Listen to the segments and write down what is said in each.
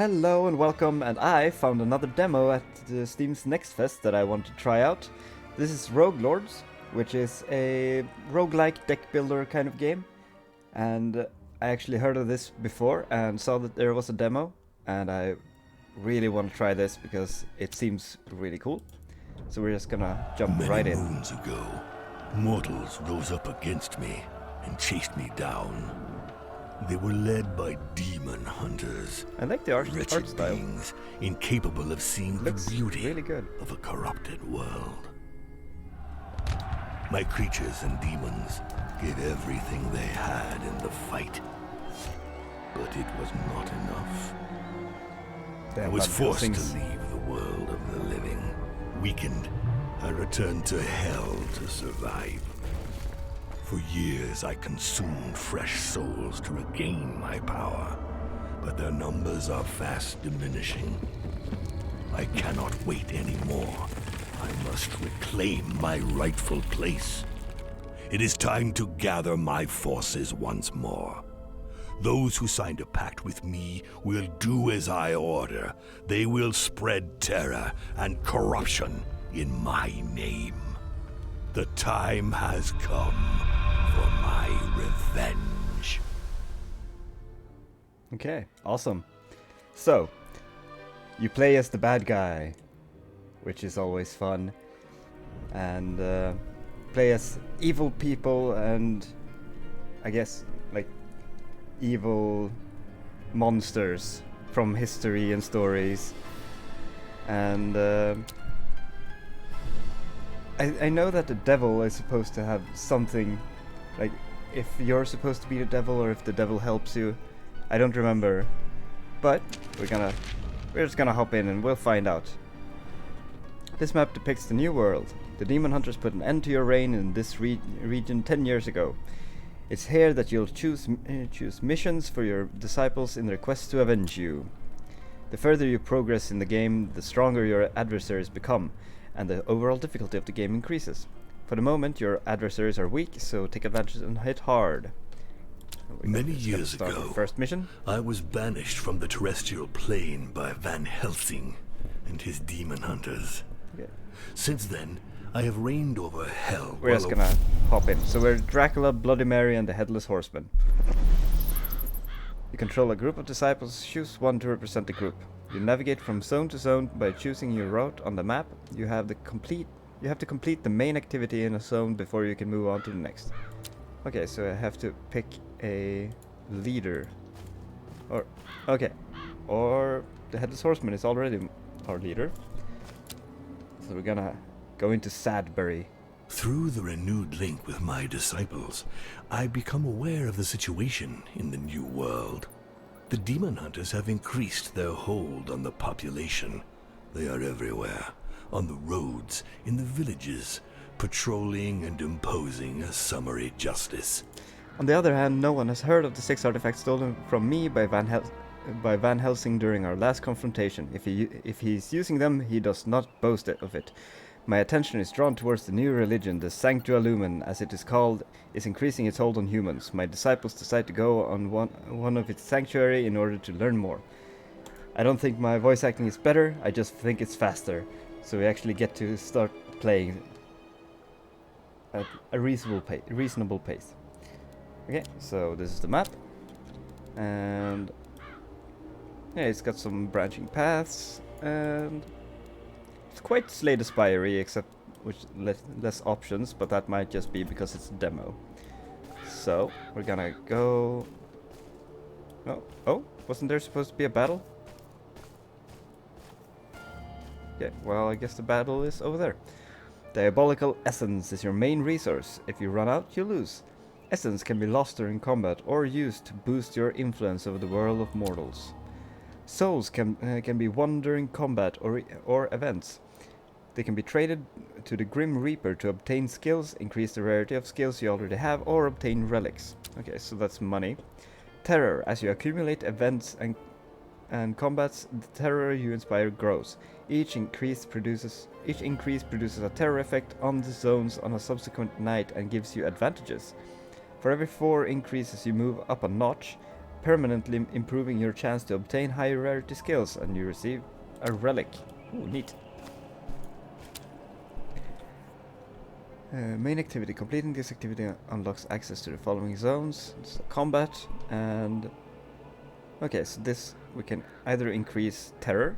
Hello and welcome, and I found another demo at the Steams NextFest that I want to try out. This is Rogue Lords, which is a roguelike deck builder kind of game. And I actually heard of this before and saw that there was a demo, and I really want to try this because it seems really cool. So we're just gonna jump right in. Many moons ago, mortals rose up against me and chased me down. They were led by demon hunters. I like the art wretched style. beings incapable of seeing Looks the beauty really good. of a corrupted world. My creatures and demons gave everything they had in the fight, but it was not enough. I was forced to leave the world of the living. Weakened, I returned to hell to survive. For years I consumed fresh souls to regain my power, but their numbers are fast diminishing. I cannot wait anymore. I must reclaim my rightful place. It is time to gather my forces once more. Those who signed a pact with me will do as I order. They will spread terror and corruption in my name. The time has come for my revenge. Okay, awesome. So, you play as the bad guy, which is always fun, and play as evil people and I guess like evil monsters from history and stories. And I know that the devil is supposed to have something, like if you're supposed to be the devil or if the devil helps you. I don't remember, but we're just gonna hop in and we'll find out. This map depicts the new world. The demon hunters put an end to your reign in this region 10 years ago. It's here that you'll choose missions for your disciples in their quest to avenge you. The further you progress in the game, the stronger your adversaries become, and the overall difficulty of the game increases. For the moment, your adversaries are weak, so take advantage and hit hard. Many years ago, first mission. I was banished from the terrestrial plane by Van Helsing and his demon hunters. Okay. Since then, I have reigned over hell. We're just gonna hop in. So we're Dracula, Bloody Mary, and the Headless Horseman. You control a group of disciples. Choose one to represent the group. You navigate from zone to zone by choosing your route on the map. You have to complete the main activity in a zone before you can move on to the next. Okay, so I have to pick a leader. Or the Headless Horseman is already our leader. So we're gonna go into Sadbury. Through the renewed link with my disciples, I become aware of the situation in the new world. The demon hunters have increased their hold on the population. They are everywhere, on the roads, in the villages, patrolling and imposing a summary justice. On the other hand, no one has heard of the 6 artifacts stolen from me by Van Helsing during our last confrontation. If he's using them, he does not boast of it. My attention is drawn towards the new religion. The Sanctua Lumen, as it is called, is increasing its hold on humans. My disciples decide to go on one of its sanctuary in order to learn more. I don't think my voice acting is better, I just think it's faster. So we actually get to start playing at a reasonable pace. Okay, so this is the map. And yeah, it's got some branching paths, and it's quite Slay the Spire-y, except with less options, but that might just be because it's a demo. So, we're gonna go... Oh, wasn't there supposed to be a battle? Okay, well, I guess the battle is over there. Diabolical Essence is your main resource. If you run out, you lose. Essence can be lost during combat or used to boost your influence over the world of mortals. Souls can be won during combat or events. They can be traded to the Grim Reaper to obtain skills, increase the rarity of skills you already have, or obtain relics. Okay, so that's money. Terror. As you accumulate events and combats, the terror you inspire grows. Each increase produces a terror effect on the zones on a subsequent night and gives you advantages. For every 4 increases you move up a notch, permanently improving your chance to obtain higher rarity skills, and you receive a relic. Ooh, neat. Main activity. Completing this activity unlocks access to the following zones. It's combat, and okay, so this we can either increase terror,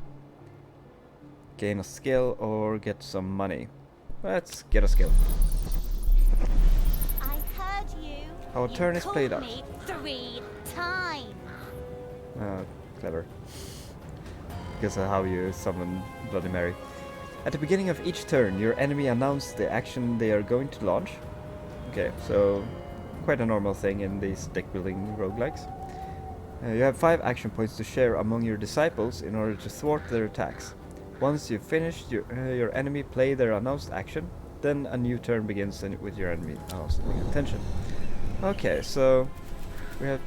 gain a skill, or get some money. Let's get a skill. I heard you. Our turn is played out. Me 3 times. Clever. Because of how you summon Bloody Mary. At the beginning of each turn, your enemy announces the action they are going to launch. Okay, so quite a normal thing in these deck building roguelikes. You have 5 action points to share among your disciples in order to thwart their attacks. Once you've finished, your enemy play their announced action, then a new turn begins with your enemy announcing intention. Okay, so we have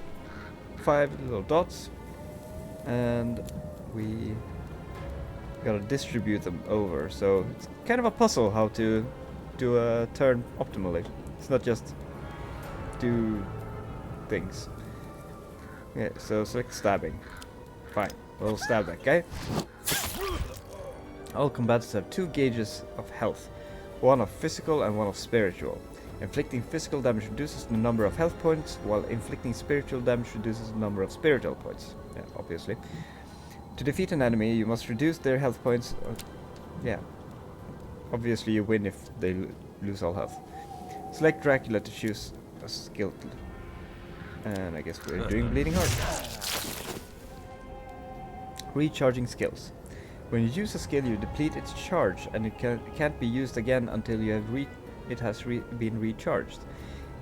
5 little dots, and we gotta distribute them over. So it's kind of a puzzle how to do a turn optimally. It's not just do things. Yeah, so select stabbing. Fine, we'll stab that guy. All combatants have 2 gauges of health, one of physical and one of spiritual. Inflicting physical damage reduces the number of health points, while inflicting spiritual damage reduces the number of spiritual points. Yeah, obviously. To defeat an enemy, you must reduce their health points. Yeah. Obviously you win if they lose all health. Select Dracula to choose a skill. And I guess we're doing Bleeding Heart. Recharging skills. When you use a skill, you deplete its charge, and it can't be used again until you have been recharged.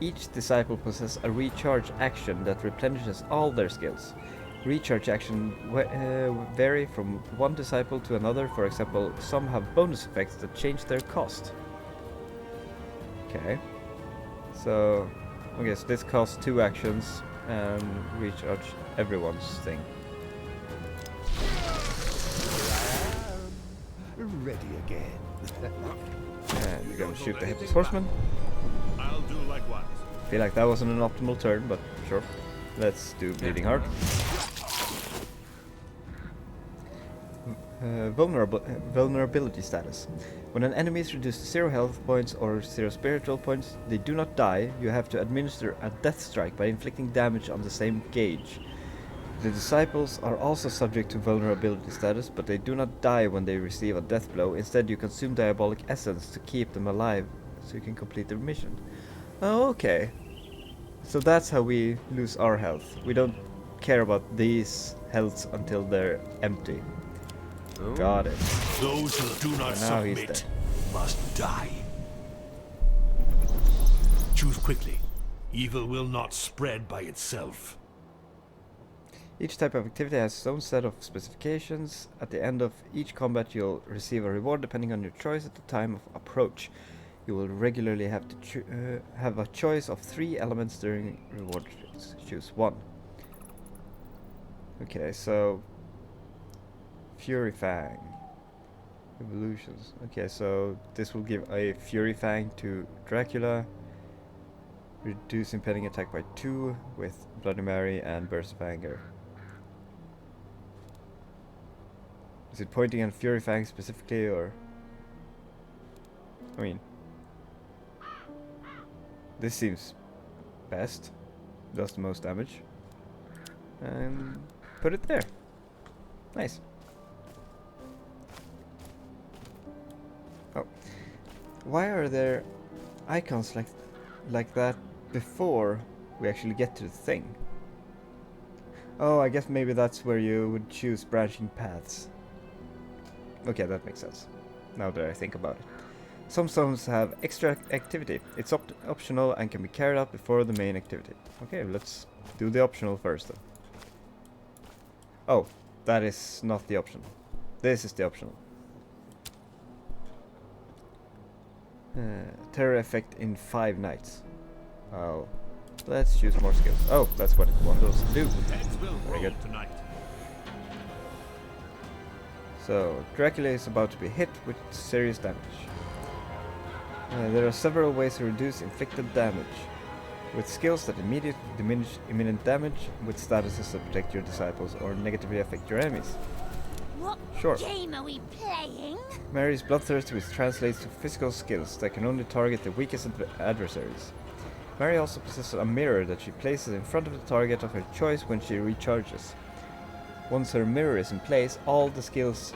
Each disciple possesses a recharge action that replenishes all their skills. Recharge action vary from one disciple to another. For example, some have bonus effects that change their cost. Okay. So, okay, so this costs 2 actions and recharge everyone's thing. Ready again. And we're gonna shoot the Hippos Horseman. I'll do likewise. Feel like that wasn't an optimal turn, but sure. Let's do Bleeding Heart. Vulnerability status. When an enemy is reduced to 0 health points or 0 spiritual points, they do not die. You have to administer a death strike by inflicting damage on the same gauge. The disciples are also subject to vulnerability status, but they do not die when they receive a death blow. Instead, you consume diabolic essence to keep them alive, so you can complete the mission. Oh, okay. So that's how we lose our health. We don't care about these healths until they're empty. Oh. Got it. Those who do not submit must die. Choose quickly. Evil will not spread by itself. Each type of activity has its own set of specifications. At the end of each combat, you'll receive a reward depending on your choice at the time of approach. You will regularly have to have a choice of 3 elements during reward. Choose 1. Okay, so Fury Fang. Evolutions. Okay, so this will give a Fury Fang to Dracula. Reduce impending attack by 2 with Bloody Mary and Burst of Anger. Is it pointing at Fury Fang specifically, or? I mean, this seems best. Does the most damage. And put it there. Nice. Oh, why are there icons like that before we actually get to the thing? Oh, I guess maybe that's where you would choose branching paths. Okay, that makes sense, now that I think about it. Some zones have extra activity. It's optional and can be carried out before the main activity. Okay, let's do the optional first then. Oh, that is not the optional. This is the optional. Terror effect in 5 nights. Oh, let's choose more skills. Oh, that's what it wants us to do. Very good. Tonight. So, Dracula is about to be hit with serious damage. There are several ways to reduce inflicted damage. with skills that immediately diminish imminent damage, with statuses that protect your disciples or negatively affect your enemies. What Sure. game are we playing? Mary's bloodthirsty, which translates to physical skills that can only target the weakest adversaries. Mary also possesses a mirror that she places in front of the target of her choice when she recharges. Once her mirror is in place, all the skills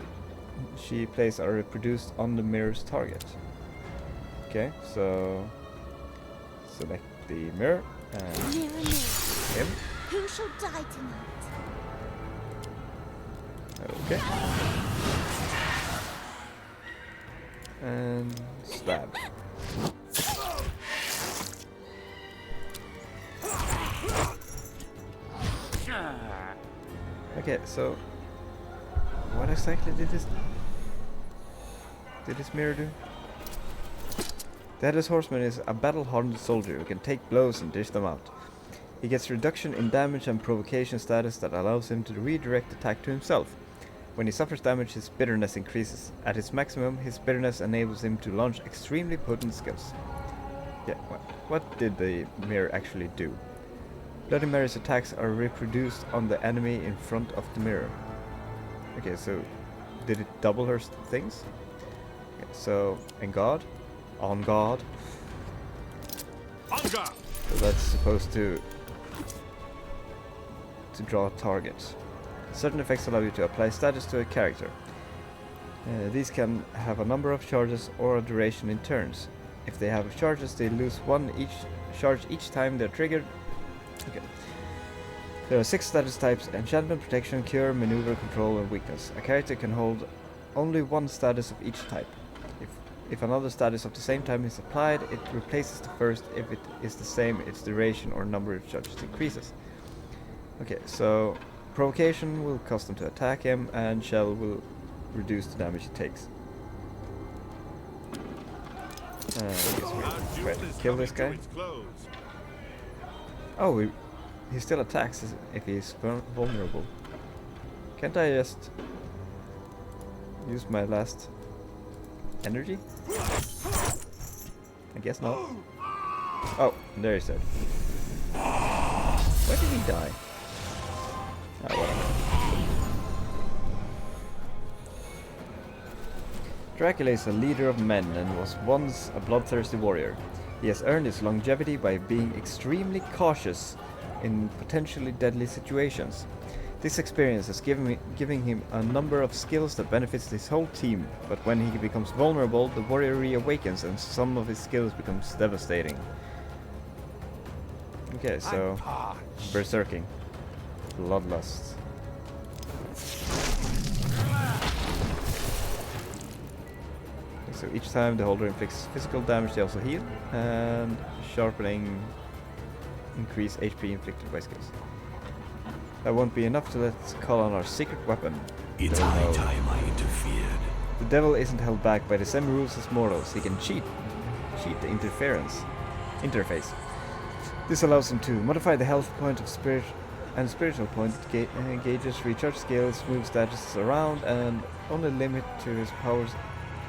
she plays are reproduced on the mirror's target. Okay, so select the mirror and Mirror, mirror, him. who shall die tonight? Okay. And stab. Okay, so what exactly did this mirror do? The Headless Horseman is a battle-hardened soldier who can take blows and dish them out. He gets reduction in damage and provocation status that allows him to redirect attack to himself. When he suffers damage, his bitterness increases. At its maximum, his bitterness enables him to launch extremely potent skills. Yeah, what did the mirror actually do? Bloody Mary's attacks are reproduced on the enemy in front of the mirror. Okay, so did it double her things? Okay, so, on guard. On guard. So that's supposed to draw targets. Certain effects allow you to apply status to a character. These can have a number of charges or a duration in turns. If they have charges, they lose one charge each time they're triggered. Okay. There are 6 status types: enchantment, protection, cure, maneuver, control, and weakness. A character can hold only one status of each type. If another status of the same type is applied, it replaces the first. If it is the same, its duration or number of charges increases. Okay, so provocation will cause them to attack him, and shell will reduce the damage he takes. I guess we try to kill this guy. Oh, he still attacks if he's vulnerable. Can't I just use my last energy? I guess not. Oh, there he's dead. Where did he die? Oh, whatever. Dracula is a leader of men and was once a bloodthirsty warrior. He has earned his longevity by being extremely cautious in potentially deadly situations. This experience has giving him a number of skills that benefits his whole team, but when he becomes vulnerable, the warrior reawakens and some of his skills becomes devastating. Okay, so berserking. Bloodlust. So each time the holder inflicts physical damage, they also heal, and sharpening increase HP inflicted by skills. That won't be enough, so let's call on our secret weapon. It's high time I interfered. The devil isn't held back by the same rules as mortals. He can cheat the interface. This allows him to modify the health point of spirit and spiritual point. It engages recharge skills, moves statuses around, and only limit to his powers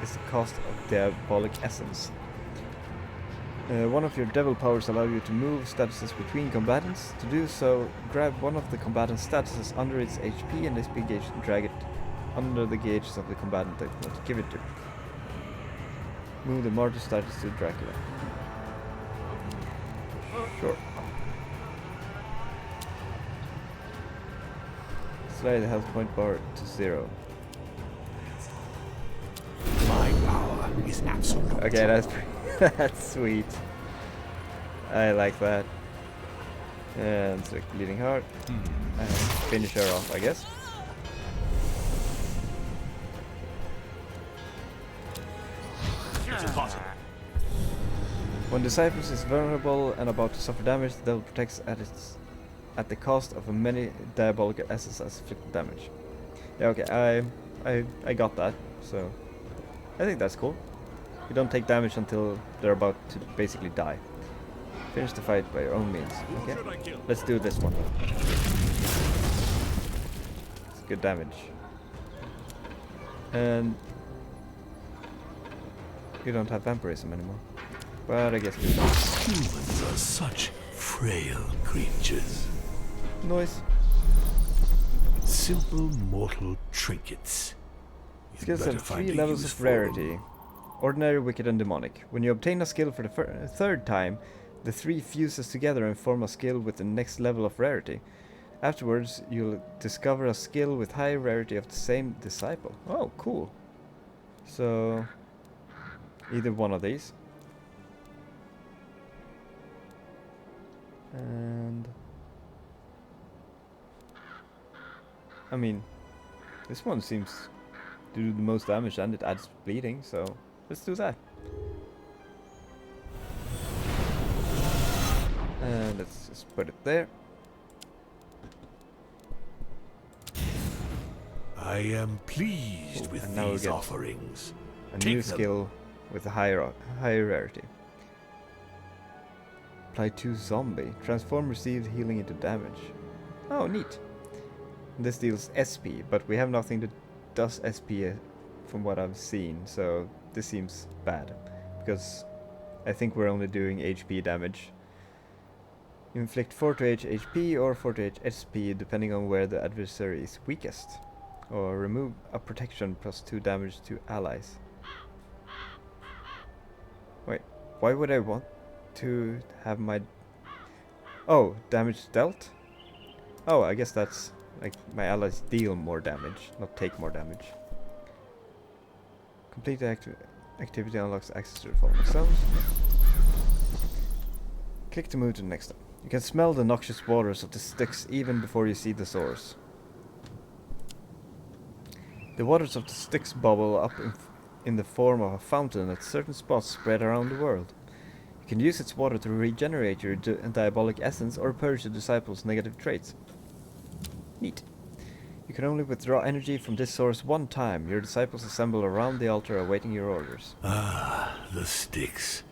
is the cost of diabolic essence. One of your devil powers allow you to move statuses between combatants. To do so, grab one of the combatant's statuses under its HP and disengage and drag it under the gauges of the combatant that you want to give it to. Move the martyr status to Dracula. Sure. Slide the health point bar to 0. My power is absolute. Okay, that's that's sweet. I like that. And select Bleeding Heart. And finish her off, I guess. It's impossible. When Disciples is vulnerable and about to suffer damage, the devil protects at the cost of a many diabolical essence as inflicted damage. Yeah, okay, I got that, so I think that's cool. You don't take damage until they're about to basically die. Finish the fight by your own means. Okay, let's do this one. It's good damage. And you don't have vampirism anymore. But I guess we don't. Humans are such frail creatures. Noise. Simple mortal trinkets. You'd Skills better have find 3 a levels use of for 'em. rarity. Ordinary, wicked, and demonic. When you obtain a skill for the third time, the 3 fuses together and form a skill with the next level of rarity. Afterwards, you'll discover a skill with high rarity of the same disciple. Oh, cool. So, either one of these. And... I mean, this one seems to do the most damage and it adds bleeding, so let's do that. And let's just put it there. I am pleased Ooh, with and now we these get offerings. A Take new them. skill with a higher rarity. Apply to zombie. Transform received healing into damage. Oh, neat. This deals SP, but we have nothing that does SP from what I've seen, so this seems bad. Because I think we're only doing HP damage. Inflict 4 to 8 HP or 4 to 8 SP depending on where the adversary is weakest. Or remove a protection plus 2 damage to allies. Wait, why would I want to have my... Oh, damage dealt? Oh, I guess that's like my allies deal more damage, not take more damage. Complete activity unlocks access to the following cells. Click to move to the next step. You can smell the noxious waters of the Styx even before you see the source. The waters of the Styx bubble up in the form of a fountain at certain spots spread around the world. You can use its water to regenerate your diabolic essence or purge the disciples' negative traits. Neat. You can only withdraw energy from this source one time. Your disciples assemble around the altar awaiting your orders. Ah, the Styx,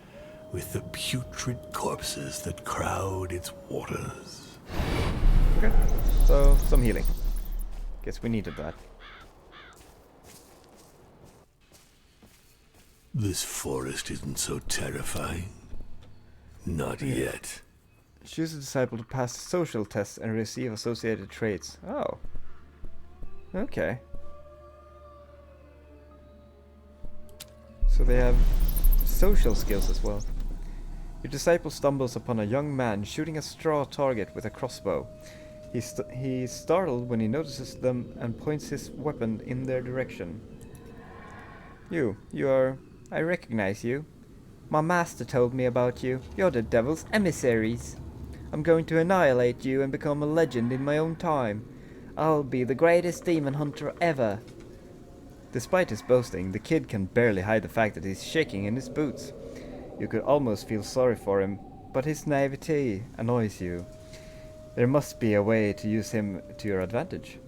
with the putrid corpses that crowd its waters. Okay, so some healing. Guess we needed that. This forest isn't so terrifying. Not yet. Choose a disciple to pass social tests and receive associated traits. Oh. Okay. So they have social skills as well. Your disciple stumbles upon a young man shooting a straw target with a crossbow. He's startled when he notices them and points his weapon in their direction. You are... I recognize you. My master told me about you. You're the devil's emissaries. I'm going to annihilate you and become a legend in my own time. I'll be the greatest demon hunter ever. Despite his boasting, the kid can barely hide the fact that he's shaking in his boots. You could almost feel sorry for him, but his naivety annoys you. There must be a way to use him to your advantage.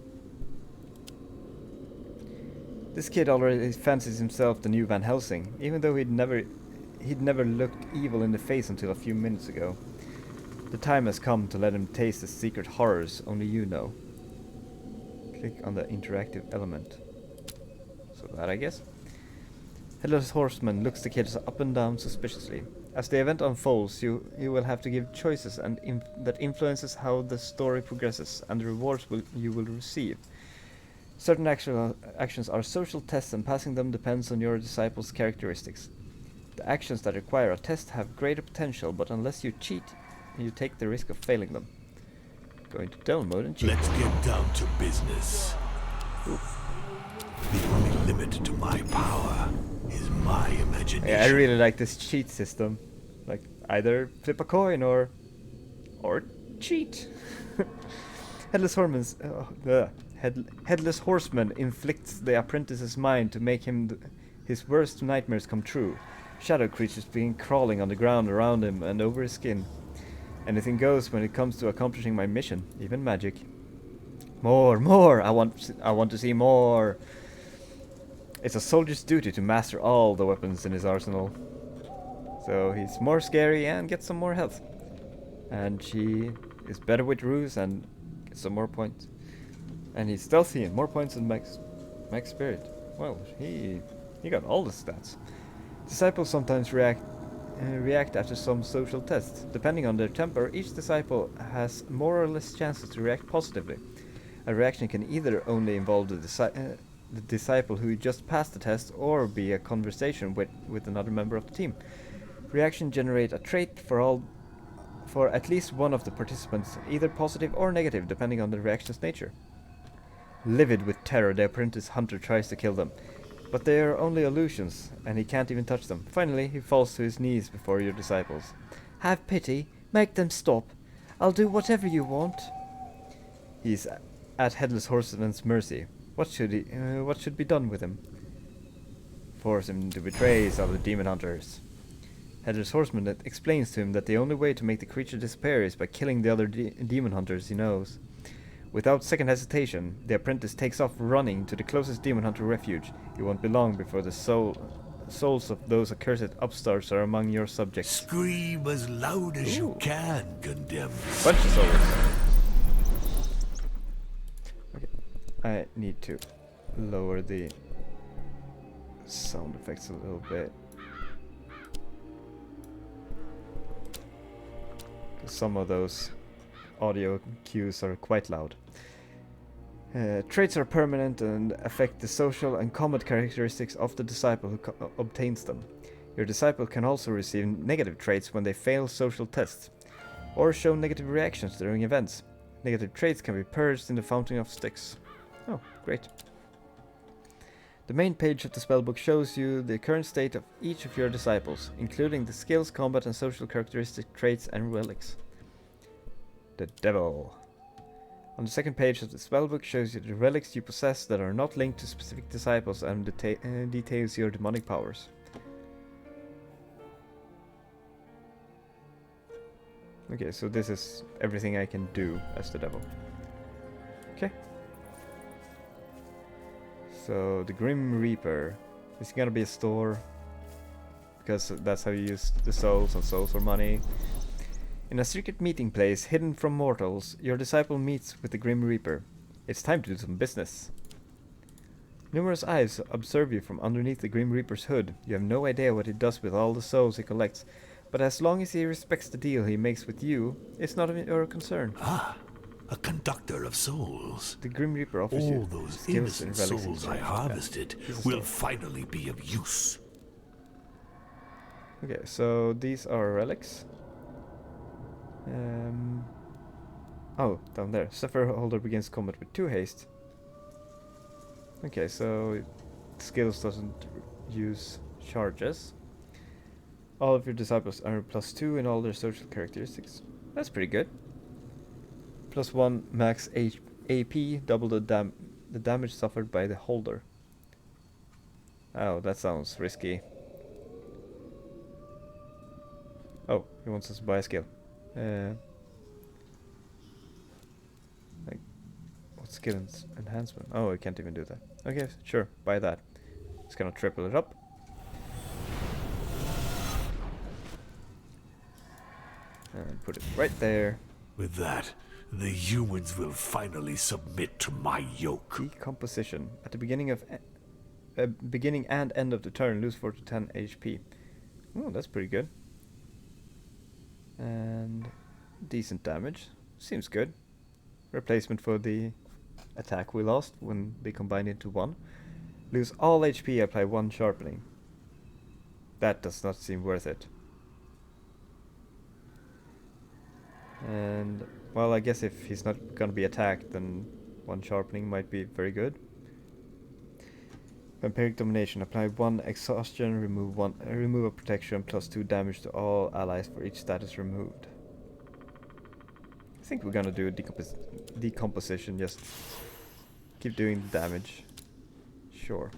This kid already fancies himself the new Van Helsing, even though he'd never looked evil in the face until a few minutes ago. The time has come to let him taste the secret horrors only you know. Click on the interactive element. So that, I guess. Headless Horseman looks the kids up and down suspiciously. As the event unfolds, you will have to give choices that influences how the story progresses and the rewards you will receive. Certain actions are social tests and passing them depends on your disciple's characteristics. The actions that require a test have greater potential, but unless you cheat, you take the risk of failing them. Going to demo mode and cheat. Let's get down to business. Ooh. The only limit to my power is my imagination. Yeah, I really like this cheat system. Like, either flip a coin or cheat. Headless Horseman inflicts the apprentice's mind to make him his worst nightmares come true. Shadow creatures begin crawling on the ground around him and over his skin. Anything goes when it comes to accomplishing my mission, even magic. More! I want to see more. It's a soldier's duty to master all the weapons in his arsenal. So he's more scary and gets some more health. And she is better with ruse and gets some more points. And he's stealthy and more points than Max Spirit. Well, he got all the stats. Disciples sometimes react react after some social tests. Depending on their temper, each disciple has more or less chances to react positively. A reaction can either only involve the disciple who just passed the test or be a conversation with another member of the team. Reaction generate a trait for at least one of the participants, either positive or negative, depending on the reaction's nature. Livid with terror, the apprentice hunter tries to kill them, but they are only illusions, and he can't even touch them. Finally, he falls to his knees before your disciples. Have pity, make them stop. I'll do whatever you want. He's at Headless Horseman's mercy. What should be done with him? Force him to betray his other demon hunters. Headless Horseman explains to him that the only way to make the creature disappear is by killing the other demon hunters he knows. Without second hesitation, the apprentice takes off running to the closest demon hunter refuge. It won't be long before the souls of those accursed upstarts are among your subjects. Scream as loud as you can, condemned. Bunch of souls. Okay, I need to lower the sound effects a little bit. Some of those audio cues are quite loud. Traits are permanent and affect the social and combat characteristics of the disciple who obtains them. Your disciple can also receive negative traits when they fail social tests, or show negative reactions during events. Negative traits can be purged in the Fountain of Styx. Oh, great. The main page of the spellbook shows you the current state of each of your disciples, including the skills, combat and social characteristic traits and relics. The Devil. On the second page of the spellbook shows you the relics you possess that are not linked to specific disciples and details your demonic powers. Okay, so this is everything I can do as the Devil. Okay. So, the Grim Reaper. Is it gonna be a store? Because that's how you use the souls, and souls are money. In a secret meeting place hidden from mortals, your disciple meets with the Grim Reaper. It's time to do some business. Numerous eyes observe you from underneath the Grim Reaper's hood. You have no idea what he does with all the souls he collects, but as long as he respects the deal he makes with you, it's not your concern. Ah, a conductor of souls. The Grim Reaper offers All you those skills innocent and relics souls I exchange. harvested will finally be of use. Okay, so these are relics. Oh, down there. Zephyr Holder begins combat with 2 haste. Okay, so skills doesn't use charges. All of your disciples earn +2 in all their social characteristics. That's pretty good. +1 max AP, double the damage suffered by the holder. Oh, that sounds risky. Oh, he wants us to buy a skill. Like, what skill enhancement? Oh, I can't even do that. Okay, sure, buy that. It's gonna triple it up. And put it right there. With that, the humans will finally submit to my yoke. Decomposition. At the beginning and end of the turn, lose 4 to 10 HP. Oh, that's pretty good. And decent damage. Seems good. Replacement for the attack we lost when they combined into 1. Lose all HP, apply 1 sharpening. That does not seem worth it. And, well, I guess if he's not gonna be attacked, then 1 sharpening might be very good. Vampiric Domination. Apply 1 exhaustion, remove a protection, +2 damage to all allies for each status removed. I think we're gonna do a decomposition, just keep doing the damage. Sure.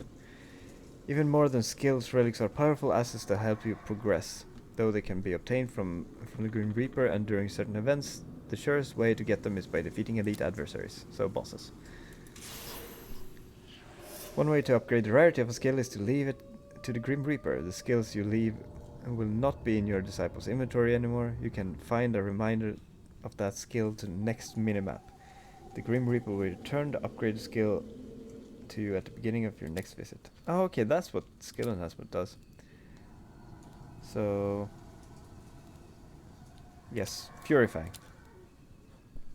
Even more than skills, relics are powerful assets that help you progress. Though they can be obtained from the Grim Reaper and during certain events, the surest way to get them is by defeating elite adversaries, so bosses. One way to upgrade the rarity of a skill is to leave it to the Grim Reaper. The skills you leave will not be in your disciple's inventory anymore. You can find a reminder of that skill to the next minimap. The Grim Reaper will return the upgraded skill to you at the beginning of your next visit. Oh, okay, that's what skill enhancement does. So, Yes, purifying.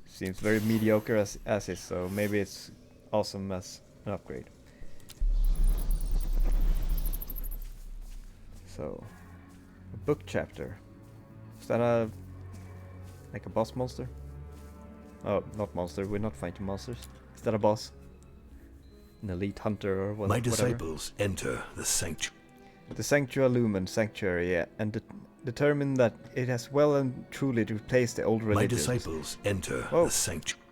Seems very mediocre as is, so maybe it's awesome as an upgrade. So, a book chapter. Is that a like a boss monster? Oh, not monster. We're not fighting monsters. Is that a boss? An elite hunter or whatever? My disciples enter the sanctuary. The Sanctuary Sanctuary, yeah, and determine that it has well and truly replaced the old religions. My disciples enter the sanctuary.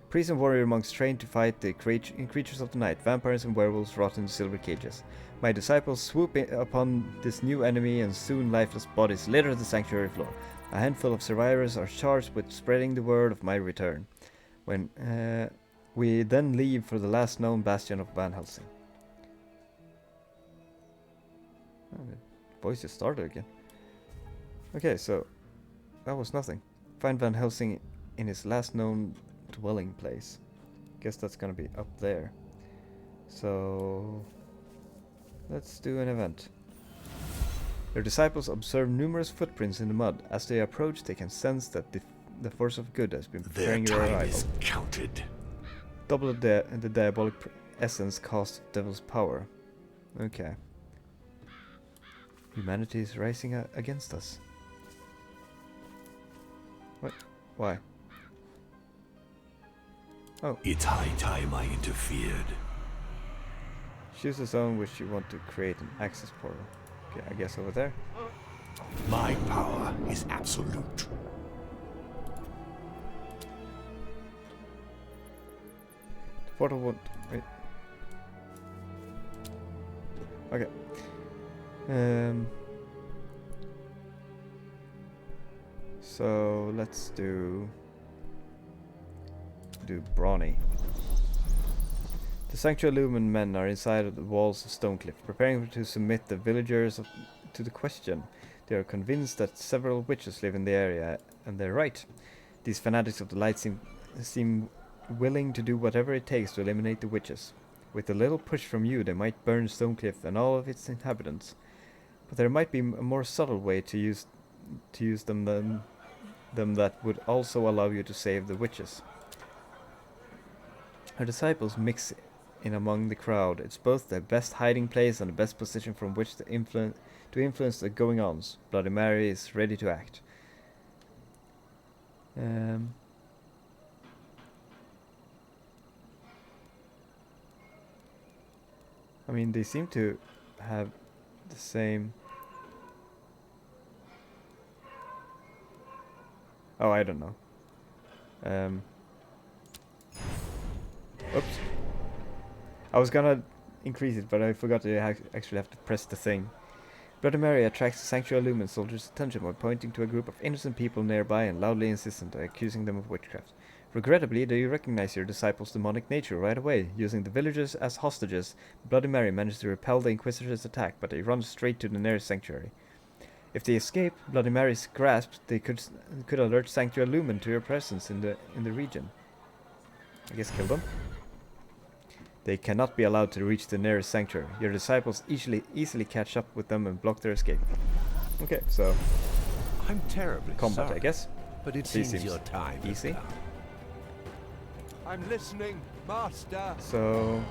Priests and warrior monks trained to fight the creatures of the night, vampires and werewolves rot in silver cages. My disciples swoop upon this new enemy, and soon lifeless bodies litter the sanctuary floor. A handful of survivors are charged with spreading the word of my return. When we then leave for the last known bastion of Van Helsing. Oh, the voice just started again. Okay, so that was nothing. Find Van Helsing in his last known dwelling place. Guess that's gonna be up there. So let's do an event. Their disciples observe numerous footprints in the mud. As they approach, they can sense that the force of good has been preparing your arrival. Their time is counted. Double the diabolic essence cost of devil's power. Okay. Humanity is rising against us. What? Why? Oh. It's high time I interfered. Choose a zone which you want to create an access portal. Okay, I guess over there. My power is absolute. The portal won't... Wait. Okay. So let's do Brawny. The Sanctuary Lumen men are inside of the walls of Stonecliff, preparing to submit the villagers to the question. They are convinced that several witches live in the area, and they're right. These fanatics of the light seem willing to do whatever it takes to eliminate the witches. With a little push from you, they might burn Stonecliff and all of its inhabitants. But there might be a more subtle way to use them that would also allow you to save the witches. Her disciples mix in among the crowd. It's both the best hiding place and the best position from which to influence the going-ons. Bloody Mary is ready to act. I mean, they seem to have the same... Oh, I don't know. Oops. I was gonna increase it, but I forgot to actually have to press the thing. Bloody Mary attracts the Sanctuary Lumen soldiers' attention by pointing to a group of innocent people nearby and loudly insistent, accusing them of witchcraft. Regrettably, they recognize your disciples' demonic nature right away. Using the villagers as hostages, Bloody Mary managed to repel the Inquisitor's attack, but they run straight to the nearest sanctuary. If they escape Bloody Mary's grasp, they could alert Sanctuary Lumen to your presence in the region. I guess kill them. They cannot be allowed to reach the nearest sanctuary. Your disciples easily catch up with them and block their escape. Okay, so I'm terribly combat, sorry, I guess. but it Seems seems your time has easy. come. I'm listening, Master. So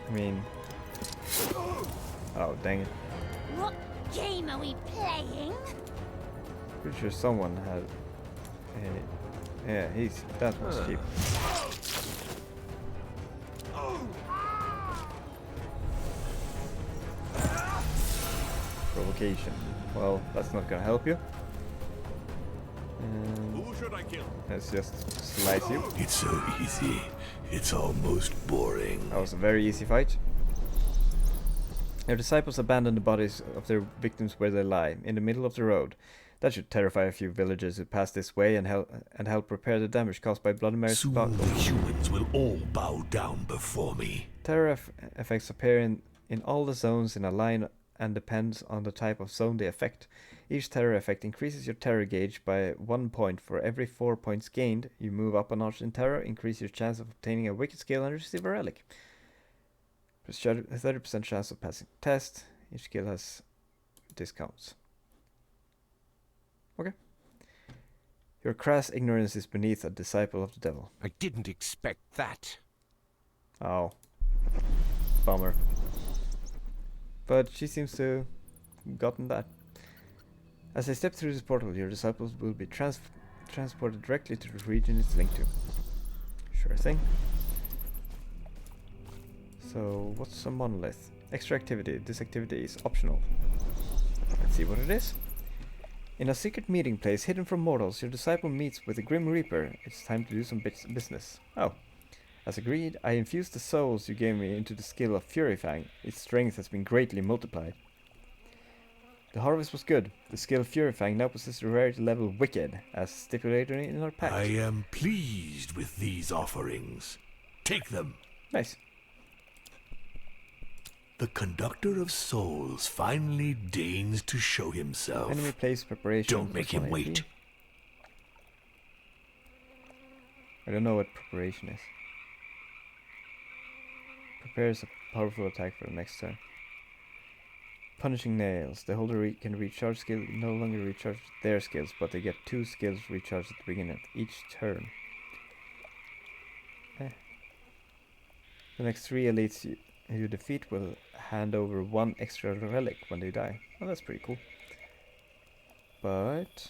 I mean, oh dang it! What game are we playing? Pretty sure someone had a... Yeah, that was cheap. Provocation. Well, that's not gonna help you. Who should I kill? Let's just slice you. It's so easy. It's almost boring. That was a very easy fight. Your disciples abandon the bodies of their victims where they lie, in the middle of the road. That should terrify a few villagers who pass this way and help repair the damage caused by Bloody Mary's Soon sparkle. the humans will all bow down before me. Terror effects appear in all the zones in a line and depends on the type of zone they affect. Each terror effect increases your terror gauge by 1 point. For every 4 points gained, you move up a notch in terror, increase your chance of obtaining a wicked skill and receive a relic. 30% chance of passing the test. Each skill has discounts. Okay. Your crass ignorance is beneath a disciple of the devil. I didn't expect that. Oh. Bummer. But she seems to have gotten that. As they step through this portal, your disciples will be transported directly to the region it's linked to. Sure thing. So, what's a monolith? Extra activity. This activity is optional. Let's see what it is. In a secret meeting place hidden from mortals, your disciple meets with the Grim Reaper. It's time to do some business. Oh. As agreed, I infused the souls you gave me into the skill of Fury Fang. Its strength has been greatly multiplied. The harvest was good. The skill Fury Fang now possesses the rarity level Wicked, as stipulated in our pact. I am pleased with these offerings. Take them. Nice. The conductor of souls finally deigns to show himself. Enemy place preparation. Don't make him wait. I don't know what preparation is. Prepares a powerful attack for the next turn. Punishing nails. The holder can recharge skill, no longer recharge their skills, but they get 2 skills recharged at the beginning of each turn. The next 3 elites you defeat will hand over 1 extra relic when they die. Oh, that's pretty cool. But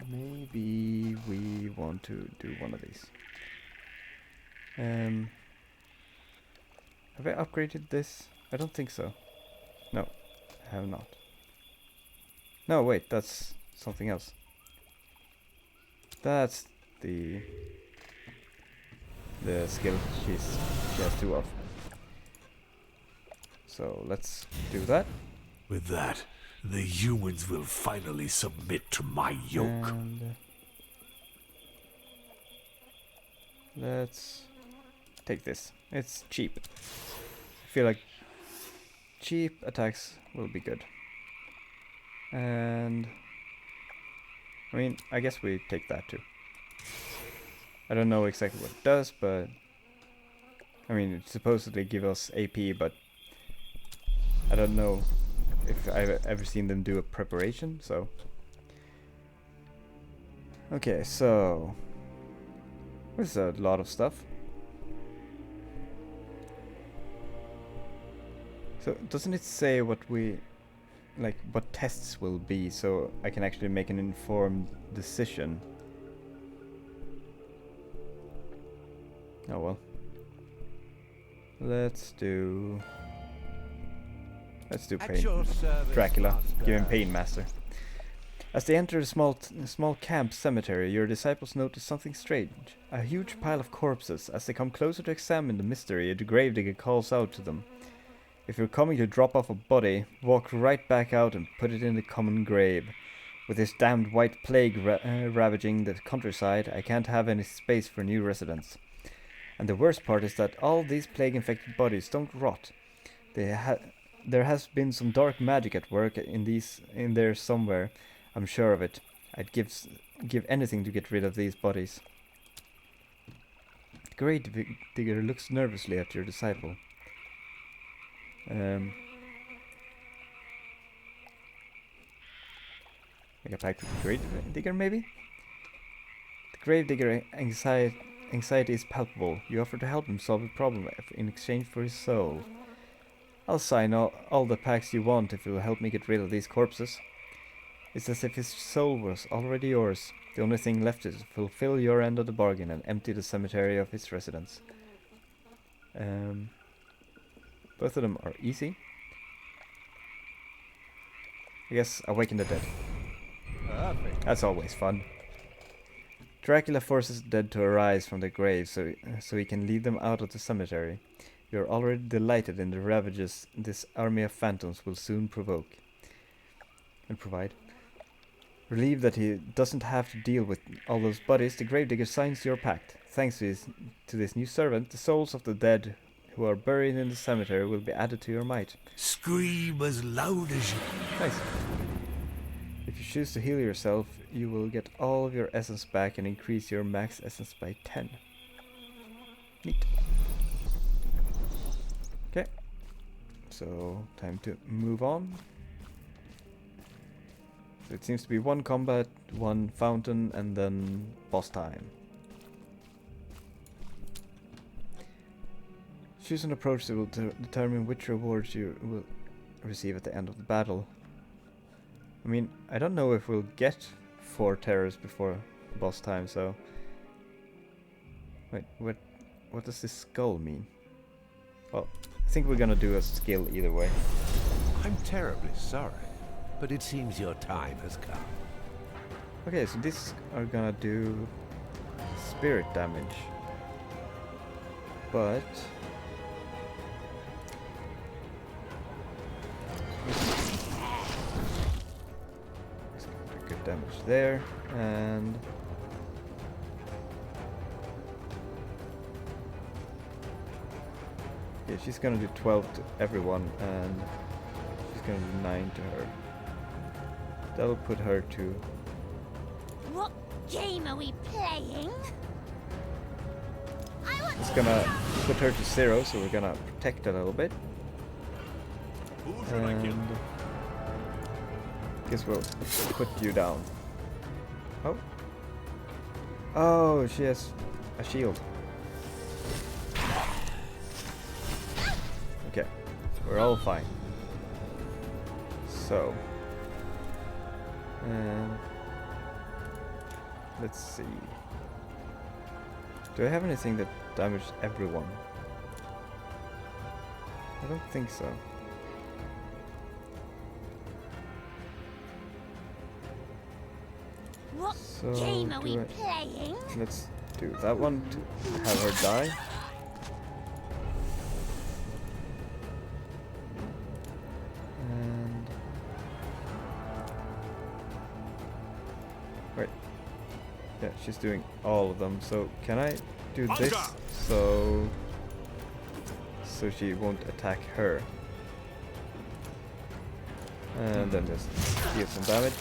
maybe we want to do one of these. Have I upgraded this? I don't think so. No, I have not. No, wait, that's something else. That's the skill she has 2 of. So let's do that. With that, the humans will finally submit to my yoke. And let's take this. It's cheap. I feel like cheap attacks will be good. And I mean, I guess we take that too. I don't know exactly what it does, but I mean, it supposedly gives us AP, but I don't know if I've ever seen them do a preparation, so. Okay, so there's a lot of stuff. So doesn't it say what what tests will be, so I can actually make an informed decision? Oh well. Let's do Dracula. Give him Pain Master. As they enter a small camp cemetery, your disciples notice something strange. A huge pile of corpses. As they come closer to examine the mystery, the gravedigger calls out to them. If you're coming to drop off a body, walk right back out and put it in the common grave. With this damned white plague ravaging the countryside, I can't have any space for new residents. And the worst part is that all these plague-infected bodies don't rot. There has been some dark magic at work in there somewhere. I'm sure of it. I'd give anything to get rid of these bodies. The gravedigger looks nervously at your disciple. I get back to the gravedigger, maybe? The gravedigger anxiety is palpable. You offer to help him solve the problem in exchange for his soul. I'll sign all the packs you want if you'll help me get rid of these corpses. It's as if his soul was already yours. The only thing left is to fulfill your end of the bargain and empty the cemetery of its residents. Both of them are easy. I guess Awaken the Dead. Perfect. That's always fun. Dracula forces the dead to arise from their graves so he can lead them out of the cemetery. You are already delighted in the ravages this army of phantoms will soon provoke and provide. Relieved that he doesn't have to deal with all those bodies, the gravedigger signs your pact. Thanks to this new servant, the souls of the dead who are buried in the cemetery will be added to your might. Scream as loud as you... Nice. If you choose to heal yourself, you will get all of your essence back and increase your max essence by 10. Neat. So, time to move on. So it seems to be one combat, one fountain, and then boss time. Choose an approach that will determine which rewards you will receive at the end of the battle. I mean, I don't know if we'll get 4 terrors before boss time, so... Wait, what does this skull mean? Well, I think we're gonna do a skill either way. I'm terribly sorry, but it seems your time has come. Okay, so these are gonna do spirit damage. But... It's gonna do good damage there, and... Yeah, she's gonna do 12 to everyone, and she's gonna do 9 to her. That'll put her to... What game are we playing? It's gonna put her to 0, so we're gonna protect a little bit. Who should I kill? And... guess we'll put you down. Oh. Oh, she has a shield. Okay, we're all fine. So, let's see. Do I have anything that damages everyone? I don't think so. What So game are we do playing? let's do that one to have her die. And wait, yeah, she's doing all of them. So can I do this so she won't attack her? And then just deal some damage.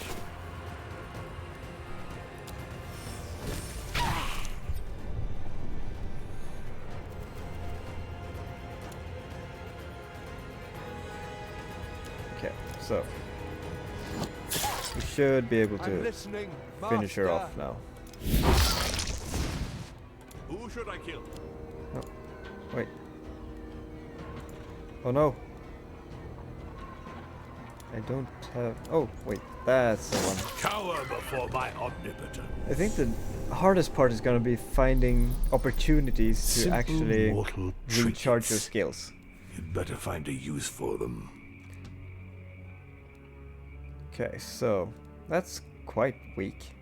Okay, so we should be able I'm to listening, finish her Master. off now. Who should I kill? Oh, wait. Oh no. I don't have... Oh, wait. That's the one. Cower before my omnipotent. I think the hardest part is going to be finding opportunities to Simple actually mortal recharge your tricks. skills. You'd better find a use for them. Okay, so that's quite weak.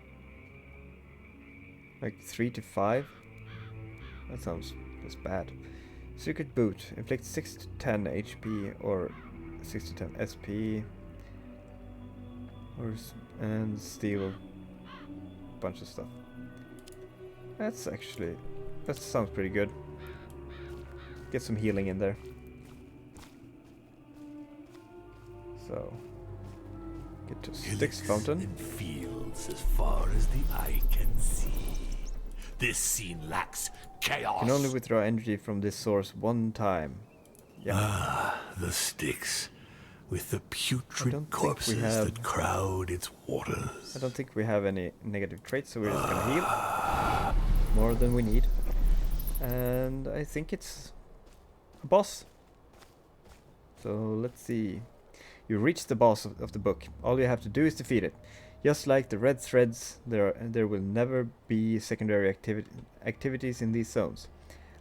Like 3 to 5? That's bad. Secret Boot. Inflicts 6 to 10 HP or 6 to 10 SP. And steal a bunch of stuff. That sounds pretty good. Get some healing in there. So get to Styx Fountain. And fields as far as the eye can see. This scene lacks chaos. Can only withdraw energy from this source one time. Yeah. Ah, the Styx, with the I don't putrid think we corpses have- that crowd its waters. I don't think we have any negative traits, so we're just gonna heal. More than we need. And I think it's a boss. So let's see. You reach the boss of the book. All you have to do is defeat it. Just like the red threads, there will never be secondary activities in these zones.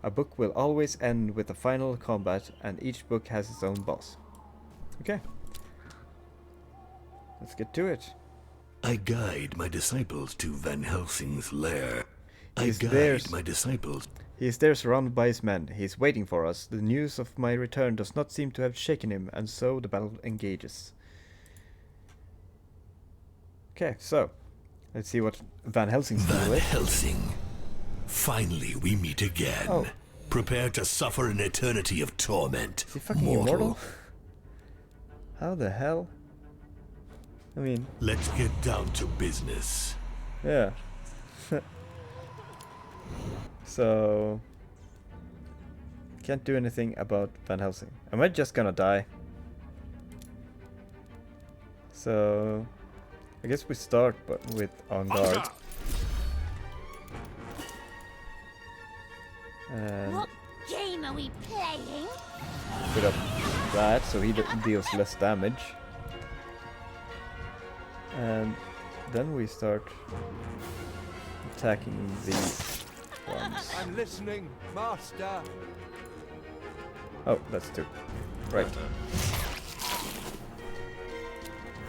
A book will always end with a final combat, and each book has its own boss. Okay. Let's get to it. I guide my disciples to Van Helsing's lair. I He's guide theirs. my disciples. He is there surrounded by his men. He is waiting for us. The news of my return does not seem to have shaken him, and so the battle engages. Okay, so let's see what Van Helsing's deal Van is. Helsing. Finally, we meet again. Oh. Prepare to suffer an eternity of torment. Is he fucking immortal? How the hell? I mean, Let's get down to business. yeah. So can't do anything about Van Helsing. Am I just gonna die? So I guess we start but with on guard. And What game are we playing? put up that so he deals less damage. And then we start attacking these ones. I'm listening, Master. Oh, that's two. Right.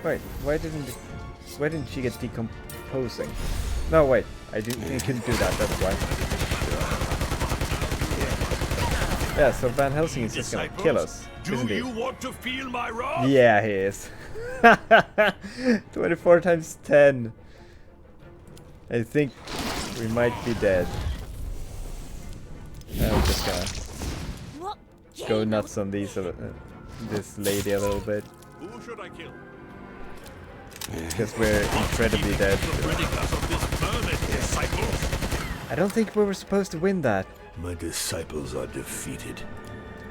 Right. Why didn't she get decomposing? No, wait. I couldn't do that. That's why. Yeah. So Van Helsing is just gonna kill us, isn't Do he? you want to feel my wrath? Yeah, he is. 24 times 10. I think we might be dead. I'm just gonna What go game nuts on these this lady a little bit Who should I kill? because we're incredibly dead. The predicats of this vermin, disciples. I don't think we were supposed to win that. My disciples are defeated.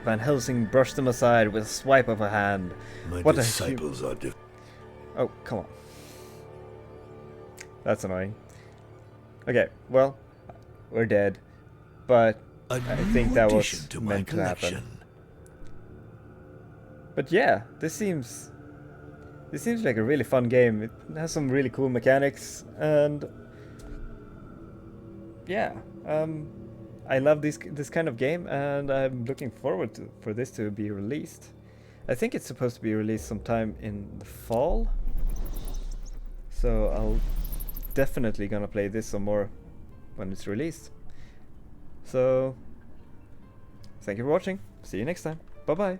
Van Helsing brushed them aside with a swipe of a hand. My What a disciples are Oh, come on. That's annoying. Okay, well, we're dead. But I think that was meant to happen. But yeah, this seems like a really fun game. It has some really cool mechanics, and yeah, I love this kind of game, and I'm looking forward for this to be released. I think it's supposed to be released sometime in the fall, so I'll definitely gonna play this some more when it's released. So thank you for watching. See you next time. Bye bye.